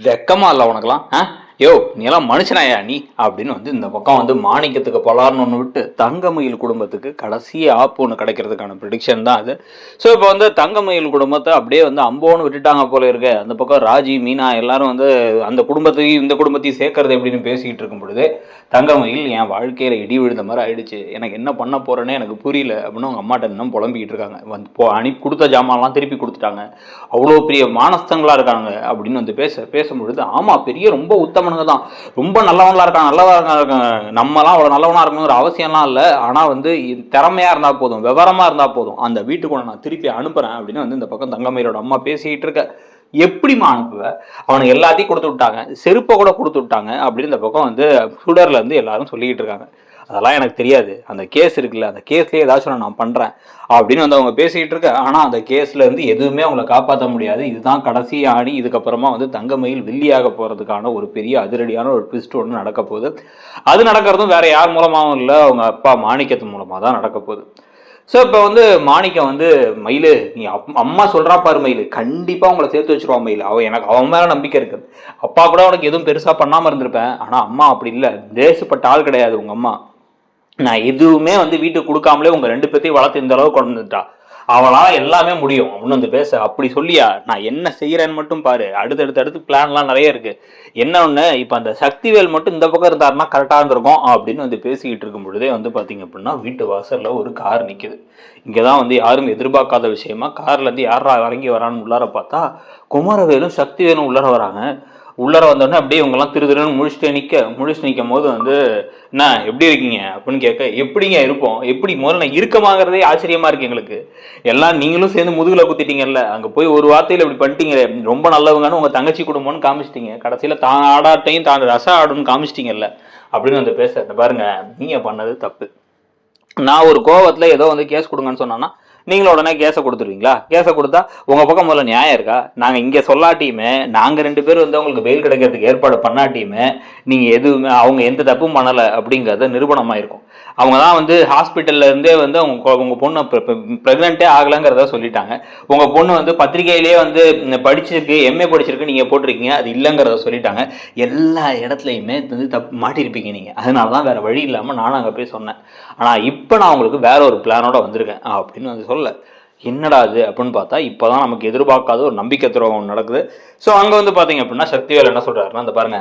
வெக்கமா இல்லை உனக்குலாம்? யோ நீ எல்லாம் மனுஷனாயா நீ அப்படின்னு வந்து இந்த பக்கம் வந்து மாணிக்கத்துக்கு பொலார்னு ஒன்று விட்டு தங்கமயில் குடும்பத்துக்கு கடைசி ஆப்பு ஒன்று கிடைக்கிறதுக்கான ப்ரிடிக்ஷன் தான் அது. ஸோ இப்போ வந்து தங்கமயில் குடும்பத்தை அப்படியே வந்து அம்போன்னு விட்டுட்டாங்க போல இருக்கு. அந்த பக்கம் ராஜி மீனா எல்லாரும் வந்து அந்த குடும்பத்தையும் இந்த குடும்பத்தையும் சேர்க்கறது எப்படின்னு பேசிக்கிட்டு இருக்கும் பொழுது தங்கமயில் என் வாழ்க்கையில் இடி விழுந்த மாதிரி ஆயிடுச்சு, எனக்கு என்ன பண்ண போறேன்னே எனக்கு புரியல அப்படின்னு அவங்க அம்மாட்ட இன்னும் புலம்பிக்கிட்டு இருக்காங்க. வந்து அனுப்பி கொடுத்த ஜாமான்லாம் திருப்பி கொடுத்துட்டாங்க, அவ்வளோ பெரிய மானஸ்தங்களா இருக்காங்க அப்படின்னு வந்து பேசும்பொழுது ஆமாம் பெரிய ரொம்ப உத்தமனுங்க தான், ரொம்ப நல்லவங்களா இருக்காங்க, நல்லவா இருக்காங்க, நம்மலாம் அவ்வளோ நல்லவனா இருக்கணுங்கிற அவசியம்லாம் இல்லை, ஆனால் வந்து திறமையாக இருந்தால் போதும், விவரமாக இருந்தால் போதும், அந்த வீட்டுக்குள்ள நான் திருப்பி அனுப்புகிறேன் அப்படின்னு வந்து இந்த பக்கம் தங்கமயிலோட அம்மா பேசிக்கிட்டு இருக்க. எப்படிமா அனுப்புவ, அவனுக்கு எல்லாத்தையும் கொடுத்து விட்டாங்க, செருப்பை கூட கொடுத்து விட்டாங்க அப்படின்னு இந்த பக்கம் வந்து சுடர்ல இருந்து எல்லாரும் சொல்லிக்கிட்டு இருக்காங்க. அதெல்லாம் எனக்கு தெரியாது, அந்த கேஸ் இருக்குல்ல, அந்த கேஸ்லேயே ஏதாச்சும் நான் பண்ணுறேன் அப்படின்னு வந்து அவங்க பேசிக்கிட்டு இருக்க. ஆனால் அந்த கேஸில் இருந்து எதுவுமே அவங்கள காப்பாற்ற முடியாது, இதுதான் கடைசி ஆணி, இதுக்கப்புறமா வந்து தங்கமயில் வில்லியாக போகிறதுக்கான ஒரு பெரிய அதிரடியான ஒரு ட்விஸ்ட் ஒன்று நடக்க போகுது. அது நடக்கிறதும் வேற யார் மூலமாகவும் இல்லை, அவங்க அப்பா மாணிக்கத்து மூலமாக தான் நடக்க போகுது. ஸோ இப்போ வந்து மாணிக்கம் வந்து மயில் நீ அம்மா சொல்கிறா பாரு மயில், கண்டிப்பாக உங்களை சேர்த்து வச்சுருவான் மயில், அவன் மேலே நம்பிக்கை இருக்குது. அப்பா கூட அவனுக்கு எதுவும் பெருசாக பண்ணாமல் இருந்திருப்பேன், ஆனால் அம்மா அப்படி இல்லை, தேசப்பட்ட ஆள் கிடையாது உங்கள் அம்மா. நான் எதுவுமே வந்து வீட்டுக்கு கொடுக்காமலே உங்கள் ரெண்டு பேர்த்தையும் வளர்த்து இந்த அளவுக்கு கொண்டு வந்துட்டா, அவளால் எல்லாமே முடியும் அப்படின்னு வந்து பேச. அப்படி சொல்லியா, நான் என்ன செய்கிறேன்னு மட்டும் பாரு, அடுத்தடுத்து பிளான்லாம் நிறைய இருக்கு. என்ன ஒன்று, இப்போ அந்த சக்திவேல் மட்டும் இந்த பக்கம் இருந்தாருன்னா கரெக்டாக இருந்திருக்கும் அப்படின்னு வந்து பேசிக்கிட்டு இருக்கும் பொழுதே வந்து பார்த்தீங்க அப்படின்னா வீட்டு வாசலில் ஒரு கார் நிற்குது. இங்கே தான் வந்து யாரும் எதிர்பார்க்காத விஷயமா கார்லேருந்து யாரா இறங்கி வரான்னு உள்ளார பார்த்தா குமரவேலும் சக்திவேலும் உள்ளார வராங்க. உள்ளார வந்தோடனே அப்படியே இவங்கெல்லாம் திருன்னு முழிச்சுட்டு நிற்கும் போது வந்து என்ன எப்படி இருக்கீங்க அப்படின்னு கேட்க, எப்படிங்க இருப்போம், எப்படி முதல்ல நான் இருக்கமாகறதே ஆச்சரியமா இருக்கு எங்களுக்கு, எல்லாம் நீங்களும் சேர்ந்து முதுகுல குத்திட்டீங்கல்ல, அங்கே போய் ஒரு வார்த்தையில் இப்படி பண்ணிட்டீங்க, ரொம்ப நல்லவங்கன்னு உங்கள் தங்கச்சி குடும்பம்னு காமிச்சிட்டீங்க, கடைசியில் தான் ஆடாட்டையும் தான் ரச ஆடுன்னு காமிச்சிட்டீங்கல்ல அப்படின்னு வந்து பேச. பாருங்க நீங்கள் பண்ணது தப்பு, நான் ஒரு கோவத்தில் ஏதோ வந்து கேஸ் கொடுங்கன்னு சொன்னான்னா நீங்களும் உடனே கேஸை கொடுத்துருவீங்களா? கேஸை கொடுத்தா உங்கள் பக்கம் முதல்ல நியாயம் இருக்கா? நாங்கள் இங்கே சொல்லாட்டியுமே, நாங்கள் ரெண்டு பேரும் வந்து உங்களுக்கு பெயில் கிடைக்கிறதுக்கு ஏற்பாடு பண்ணாட்டியுமே நீங்கள் எதுவுமே அவங்க எந்த தப்பும் பண்ணலை அப்படிங்கிறத நிரூபணமாக இருக்கும். அவங்க தான் வந்து ஹாஸ்பிட்டல்ல இருந்தே வந்து உங்கள் பொண்ணு ப்ரெக்னென்ட்டே ஆகலைங்கிறத சொல்லிட்டாங்க. உங்கள் பொண்ணு வந்து பத்திரிகையிலேயே வந்து படிச்சிருக்கு, எம்ஏ படிச்சிருக்கு நீங்கள் போட்டிருக்கீங்க, அது இல்லைங்கிறத சொல்லிட்டாங்க. எல்லா இடத்துலையுமே வந்து தப்பு மாட்டியிருப்பீங்க நீங்கள், அதனால தான் வேறு வழி இல்லாமல் நானும் அங்கே போய் சொன்னேன். ஆனால் இப்போ நான் உங்களுக்கு வேற ஒரு பிளானோட வந்திருக்கேன் அப்படின்னு வந்து சொல்ல. என்னடா அது அப்படின்னு பார்த்தா இப்போதான் நமக்கு எதிர்பார்க்காத ஒரு நம்பிக்கை துரோகம் நடக்குது. ஸோ அங்கே வந்து பார்த்தீங்க அப்படின்னா சக்திவேல் என்ன சொல்கிறாருன்னா, அந்த பாருங்க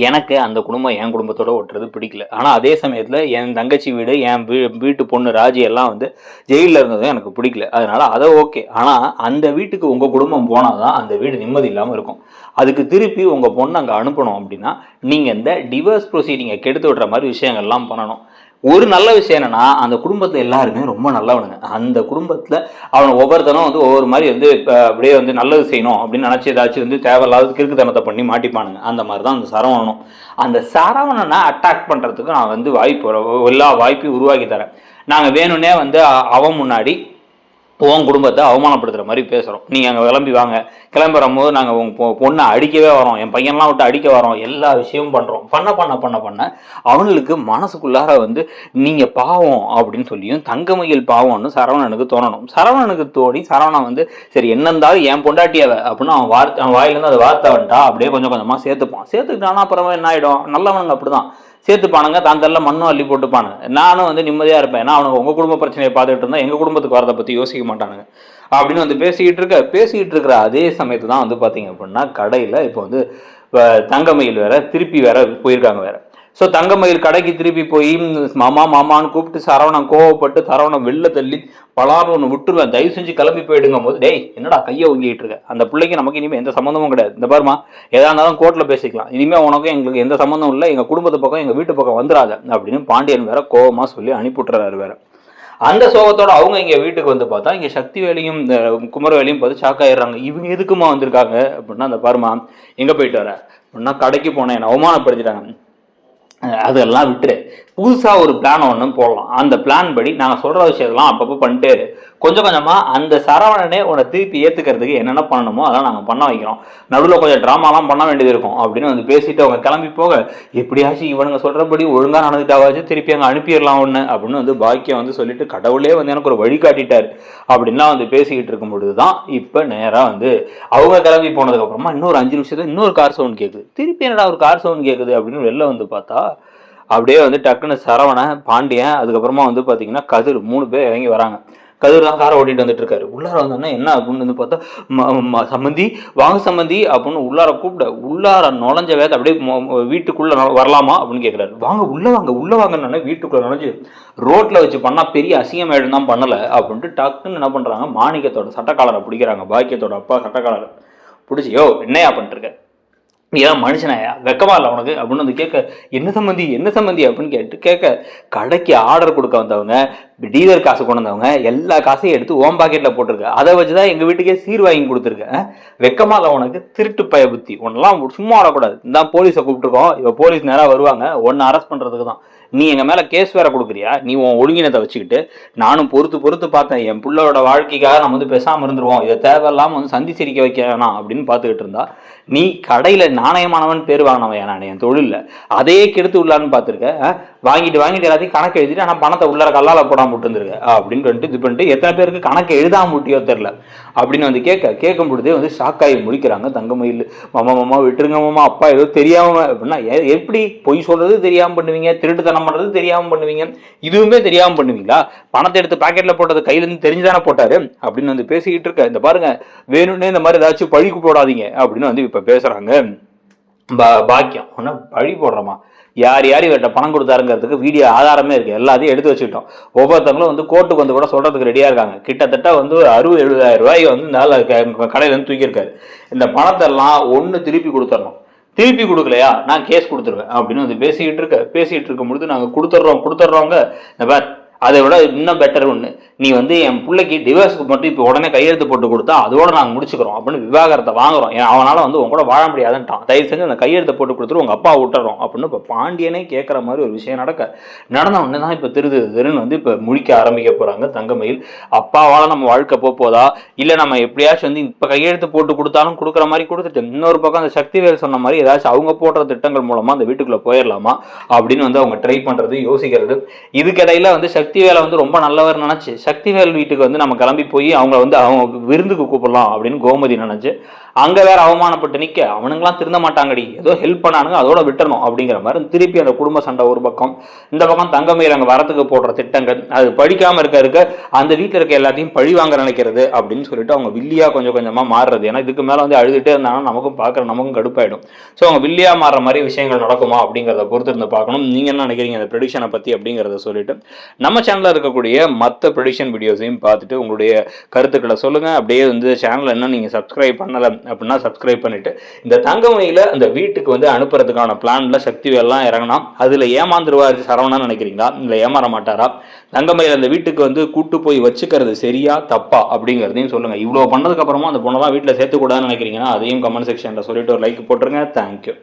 எனக்கு அந்த குடும்பம் என் குடும்பத்தோட ஒட்டுறது பிடிக்கல, ஆனால் அதே சமயத்தில் என் தங்கச்சி வீடு என் வீட்டு பொண்ணு ராஜி எல்லாம் வந்து ஜெயிலில் இருந்ததும் எனக்கு பிடிக்கல, அதனால அதை ஓகே, ஆனால் அந்த வீட்டுக்கு உங்கள் குடும்பம் போனால் தான் அந்த வீடு நிம்மதி இல்லாமல் இருக்கும். அதுக்கு திருப்பி உங்கள் பொண்ணு அங்கே அனுப்பணும் அப்படின்னா நீங்கள் இந்த டிவோர்ஸ் ப்ரொசீடிங்கை கெடுத்து விடுற மாதிரி விஷயங்கள்லாம் பண்ணணும். ஒரு நல்ல விஷயம் என்னன்னா, அந்த குடும்பத்தில் எல்லாருமே ரொம்ப நல்லவனுங்க. அந்த குடும்பத்தில் அவனை ஒவ்வொருத்தனும் வந்து ஒவ்வொரு மாதிரி வந்து அப்படியே வந்து நல்லது செய்யணும் அப்படின்னு நினச்சி ஏதாச்சும் வந்து தேவையில்லாத கிறுக்குத்தனத்தை பண்ணி மாட்டிப்பானுங்க. அந்த மாதிரி தான் அந்த சரவணனும். அந்த சரவணனை அட்டாக் பண்ணுறதுக்கு நான் வந்து எல்லா வாய்ப்பையும் உருவாக்கி தரேன். நாங்கள் வேணும்னே வந்து அவன் முன்னாடி உன் குடும்பத்தை அவமானப்படுத்துகிற மாதிரி பேசுகிறோம், நீங்கள் அங்கே கிளம்பி வாங்க, கிளம்புற போது நாங்கள் உங்கள் பொண்ணை அடிக்கவே வரோம், என் பையன்லாம் விட்டு அடிக்க வரோம், எல்லா விஷயமும் பண்ணுறோம். பண்ண அவனுக்கு மனசுக்குள்ளார வந்து நீங்கள் பாவம் அப்படின்னு சொல்லியும் தங்கமயில் பாவம்னு சரவணனுக்கு தோணணும். சரவணனுக்கு தோணி சரவணன் வந்து சரி என்ன இருந்தாலும் என் பொண்டாட்டியவை அப்படின்னு அவன் வாயிலேருந்து அதை வார்த்தை வந்துட்டா அப்படியே கொஞ்சம் கொஞ்சமாக சேர்த்துக்கிட்டானா அப்புறமா என்ன ஆகிடும், நல்லவனுங்க அப்படி தான் சேர்த்துப்பானுங்க, தான் தள்ள மண்ணும் அள்ளி போட்டுப்பானுங்க. நானும் வந்து நிம்மதியாக இருப்பேன், ஏன்னா அவனுக்கு உங்கள் குடும்ப பிரச்சனையை பார்த்துட்டு இருந்தால் எங்கள் குடும்பத்துக்கு வரதை பற்றி யோசிக்க மாட்டானுங்க அப்படின்னு வந்து பேசிக்கிட்டு இருக்கிற அதே சமயத்து தான் வந்து பார்த்தீங்க அப்படின்னா கடையில் இப்போ வந்து தங்கமயில் வேற திருப்பி வேற போயிருக்காங்க வேற. ஸோ தங்கமயில் கடைக்கு திருப்பி போய் மாமான்னு கூப்பிட்டு சரவணன் கோவப்பட்டு சரவணன் வெளில தள்ளி பலாரும் ஒன்று விட்டுருவேன், தயவு செஞ்சு கிளம்பி போயிடுங்கும் போது டேய் என்னடா கையை ஒங்கிட்டு இருக்க, அந்த பிள்ளைக்கு நமக்கு இனிமேல் எந்த சம்மந்தமும் கிடையாது, இந்த பாருமா எதா இருந்தாலும் கோர்ட்டில் பேசிக்கலாம், இனிமேல் உனக்கும் எங்களுக்கு எந்த சம்மந்தமும் இல்லை, எங்கள் குடும்பத்து பக்கம் எங்கள் வீட்டு பக்கம் வந்துடாத அப்படின்னு பாண்டியன் வேற கோவமாக சொல்லி அனுப்பிவிட்டுறாரு வேற. அந்த சோகத்தோட அவங்க இங்கே வீட்டுக்கு வந்து பார்த்தா இங்கே சக்திவேலையும் இந்த குமரவேலையும் பார்த்து ஷாக்காயிடுறாங்க. இவங்க எதுக்குமா வந்திருக்காங்க அப்படின்னா, அந்த பாருமா எங்கே போயிட்டு வர அப்படின்னா, கடைக்கு போனேன் என்னை அவமானப்படுத்திட்டாங்க, அதெல்லாம் விட்டுரு, புதுசாக ஒரு பிளான் ஒன்று போடலாம், அந்த பிளான் படி நாங்கள் சொல்கிற விஷயத்தெல்லாம் அப்பப்போ பண்ணிட்டே கொஞ்சம் கொஞ்சமாக அந்த சரவணனே உன்னை திருப்பி ஏற்றுக்கிறதுக்கு என்னென்ன பண்ணணுமோ அதெல்லாம் நாங்கள் பண்ண வைக்கிறோம், நடுவில் கொஞ்சம் ட்ராமாலாம் பண்ண வேண்டியது இருக்கும் அப்படின்னு வந்து பேசிட்டு அவங்க கிளம்பி போக, எப்படியாச்சும் இவனுங்க சொல்கிறபடி ஒழுங்காக நடந்துட்டாவாச்சு திருப்பி அங்கே அனுப்பிடலாம் ஒன்று அப்படின்னு வந்து பாக்கியம் வந்து சொல்லிட்டு கடவுளே வந்து எனக்கு ஒரு வழி காட்டிட்டார் அப்படின்லாம் வந்து பேசிக்கிட்டு இருக்கும் பொழுது தான் இப்போ நேராக வந்து அவங்க கிளம்பி போனதுக்கப்புறமா இன்னொரு 5 நிமிஷத்துல இன்னொரு கார் சவுண்ட் கேட்குது. திருப்பி என்னடா ஒரு கார் சவுண்ட் கேட்குது அப்படின்னு வெளில வந்து பார்த்தா அப்படியே வந்து டக்குன்னு சரவணன், பாண்டியன், அதுக்கப்புறமா வந்து பார்த்தீங்கன்னா கதிர் 3 பேர் இறங்கி வராங்க. கதிர் தான் காரை ஓட்டிட்டு வந்துட்டு இருக்காரு. உள்ளார வந்தோன்னா என்ன அப்படின்னு வந்து பார்த்தா சம்மந்தி வாங்க சம்மந்தி அப்படின்னு உள்ளார கூப்பிட, உள்ளார நுழைஞ்ச வேத அப்படியே வீட்டுக்குள்ள வரலாமா அப்படின்னு கேட்குறாரு. வாங்க உள்ள வாங்கன்னு வீட்டுக்குள்ள நுழைஞ்சு ரோட்ல வச்சு பண்ணா பெரிய அசிங்கமேடு தான் பண்ணலை அப்படின்ட்டு டக்குன்னு என்ன பண்றாங்க, மாணிக்கத்தோட சட்டக்காலரை பிடிக்கிறாங்க. பாக்கியத்தோட அப்பா சட்டக்காலரை பிடிச்சி, யோ என்னையா பண்ணிருக்க, நீ ஏன் மனுஷனாயா, வெக்கமா இல்லை உனக்கு அப்படின்னு வந்து கேட்க, என்ன சம்மந்தி அப்படின்னு கேட்க கடைக்கு ஆர்டர் கொடுக்க வந்தவங்க, டீலர் காசு கொண்டு வந்தவங்க எல்லா காசையும் எடுத்து ஓம் பாக்கெட்ல போட்டிருக்க, அதை வச்சுதான் எங்க வீட்டுக்கே சீர் வாங்கி கொடுத்துருக்க, வெக்கமா இல்லை உனக்கு, திருட்டு பய புத்தி, உன்னெல்லாம் சும்மா ஆடக்கூடாது, இந்த போலீஸை கூப்பிட்டுருக்கோம், இப்போ போலீஸ் நேராக வருவாங்க ஒன்னு அரெஸ்ட் பண்றதுக்கு தான், நீ எங்க மேல கேஸ் வேற கொடுக்குறியா, நீ உன் ஒழுங்கினத்தை வச்சுக்கிட்டு. நானும் பொறுத்து பார்த்தேன், என் பிள்ளையோட வாழ்க்கைக்காக நம்ம வந்து பேசாம இருந்துருவோம், இதை தேவையில்லாம வந்து சந்தி சிரிக்க வைக்க வேணாம் அப்படின்னு பார்த்துக்கிட்டு இருந்தா, நீ கடையில நாணயமானவன் பேர் வாங்கினவன் நான் என் தொழில அதையே கெடுத்து உள்ளான்னு பார்த்துருக்க, வாங்கிட்டு எல்லாத்தையும் கணக்கு எழுதிட்டு ஆனால் பணத்தை உள்ளார கல்லால போடாம விட்டு வந்துருக்க அப்படின்னு இது பண்ணிட்டு எத்தனை பேருக்கு கணக்கு எழுதாம முட்டியோ தெரில அப்படின்னு வந்து கேட்கும் பொழுதே வந்து ஷாக்காகி முடிக்கிறாங்க தங்கமயில். மாமா விட்டுருங்க மாமா, அப்பா ஏதோ தெரியாம அப்படின்னா, எப்படி பொய் சொல்றது தெரியாம பண்ணுவீங்க, திருட்டுத்தனம் பண்றது தெரியாம பண்ணுவீங்க, இதுவுமே தெரியாம பண்ணுவீங்களா, பணத்தை எடுத்து பாக்கெட்ல போட்டது கையில இருந்து தெரிஞ்சுதானே போட்டாரு அப்படின்னு வந்து பேசிக்கிட்டு இருக்க. இந்த பாருங்க வேணும்னே இந்த மாதிரி ஏதாச்சும் பழிக்கு போடாதீங்க அப்படின்னு வந்து இப்ப பேசுறாங்க பாக்கியம். ஒன்னா பழி போடுறோமா, யார் இவர்கிட்ட பணம் கொடுத்தாருங்கிறதுக்கு வீடியோ ஆதாரமே இருக்கு, எல்லாத்தையும் எடுத்து வச்சுக்கிட்டோம். ஒவ்வொருத்தவங்களும் வந்து கோர்ட்டுக்கு வந்து கூட சொல்றதுக்கு ரெடியா இருக்காங்க. கிட்டத்தட்ட வந்து 60-70,000 ரூபாய் வந்து இந்த கடையில இருந்து தூக்கியிருக்காரு. இந்த பணத்தை எல்லாம் ஒண்ணு திருப்பி கொடுத்துடணும், திருப்பி கொடுக்கலையா நான் கேஸ் கொடுத்துருவேன் அப்படின்னு வந்து பேசிட்டு இருக்கும் பொழுது நாங்க கொடுத்துட்றோங்க. அதை விட இன்னும் பெட்டர் ஒன்று, நீ வந்து என் பிள்ளைக்கு டிவோர்ஸுக்கு மட்டும் இப்போ உடனே கையெழுத்து போட்டு கொடுத்தா அதோட நாங்கள் முடிச்சுக்கிறோம் அப்படின்னு விவாகரத்தை வாங்குறோம், ஏன் அவனால் வந்து உங்க கூட வாழ முடியாதுன்ட்டான், தயவு செஞ்சு அந்த கையெழுத்தை போட்டு கொடுத்துட்டு உங்கள் அப்பா விட்டுறோம் அப்படின்னு இப்போ பாண்டியனே கேட்குற மாதிரி ஒரு விஷயம் நடந்த உடனே தான் இப்போ திருன்னு வந்து இப்போ முழிக்க ஆரம்பிக்க போகிறாங்க தங்கமயில். அப்பாவால் நம்ம வாழ்க்கை போதா, இல்லை நம்ம எப்படியாச்சும் வந்து இப்போ கையெழுத்து போட்டு கொடுத்தாலும் கொடுக்குற மாதிரி கொடுத்துட்டு இன்னொரு பக்கம் அந்த சக்திவேல் சொன்ன மாதிரி ஏதாச்சும் அவங்க போடுற திட்டங்கள் மூலமாக அந்த வீட்டுக்குள்ளே போயிடலாமா அப்படின்னு வந்து அவங்க ட்ரை பண்ணுறது யோசிக்கிறது. இதுக்கிடையில் வந்து சக்திவேலை வந்து ரொம்ப நல்லவர் நினைச்சு சக்திவேல் வீட்டுக்கு வந்து நம்ம கிளம்பி போய் அவங்க வந்து அவங்க விருந்துக்கு கூப்பிடலாம் அப்படின்னு கோமதி நினைச்சு அங்க வேற அவமானப்பட்டு நிக்க, அவனுங்களாம் திருந்த மாட்டாங்கடி, ஏதோ ஹெல்ப் பண்ணானுங்க அதோட விட்டுறணும் அப்படிங்கிற மாதிரி திருப்பி அந்த குடும்ப சண்டை ஒரு பக்கம், இந்த பக்கம் தங்கமயில் அங்க வரத்துக்கு போடுற திட்டங்கள், அது படிக்காம இருக்க அந்த வீட்டுல இருக்க எல்லாத்தையும் பழி வாங்க நினைக்கிறது அப்படின்னு சொல்லிட்டு அவங்க வில்லியா கொஞ்சம் கொஞ்சமா மாறுறது. ஏன்னா இதுக்கு மேல வந்து அழுதுட்டே இருந்தாங்கன்னா நமக்கும் கடுப்பாயிடும். ஸோ அவங்க வில்லியா மாறுற மாதிரி விஷயங்கள் நடக்குமா அப்படிங்கிறத பொறுத்து இருந்து பார்க்கணும். நீங்க என்ன நினைக்கிறீங்க அந்த ப்ரெடிக்ஷனை பத்தி அப்படிங்கிறத சொல்லிட்டு நம்ம சேனல்ல இருக்கக்கூடிய மற்ற ப்ரெடிக்ஷன் வீடியோஸையும் பார்த்துட்டு உங்களுடைய கருத்துக்களை சொல்லுங்க. அப்படியே வந்து சேனல் என்ன நீங்க சப்ஸ்கிரைப் பண்ணல அப்படின்னா சப்ஸ்கிரைப் பண்ணிட்டு, இந்த தங்கமயில அந்த வீட்டுக்கு வந்து அனுப்புறதுக்கான பிளான்ல சக்திவேல்லாம் இறங்கினா அதுல ஏமாந்துருவாரு சரவணன் நினைக்கிறீங்களா, இல்ல ஏமாற மாட்டாரா, தங்கமயில அந்த வீட்டுக்கு வந்து கூட்டு போய் வச்சுக்கிறது சரியா தப்பா அப்படிங்கிறதையும் சொல்லுங்க. இவ்வளவு பண்ணதுக்கு அப்புறமா அந்த பொண்ணெல்லாம் வீட்டுல சேர்த்து கூடாதுன்னு நினைக்கிறீங்கன்னா அதையும் கமெண்ட் செக்ஷன்ல சொல்லிட்டு ஒரு லைக் போட்டுருங்க. தேங்க்யூ.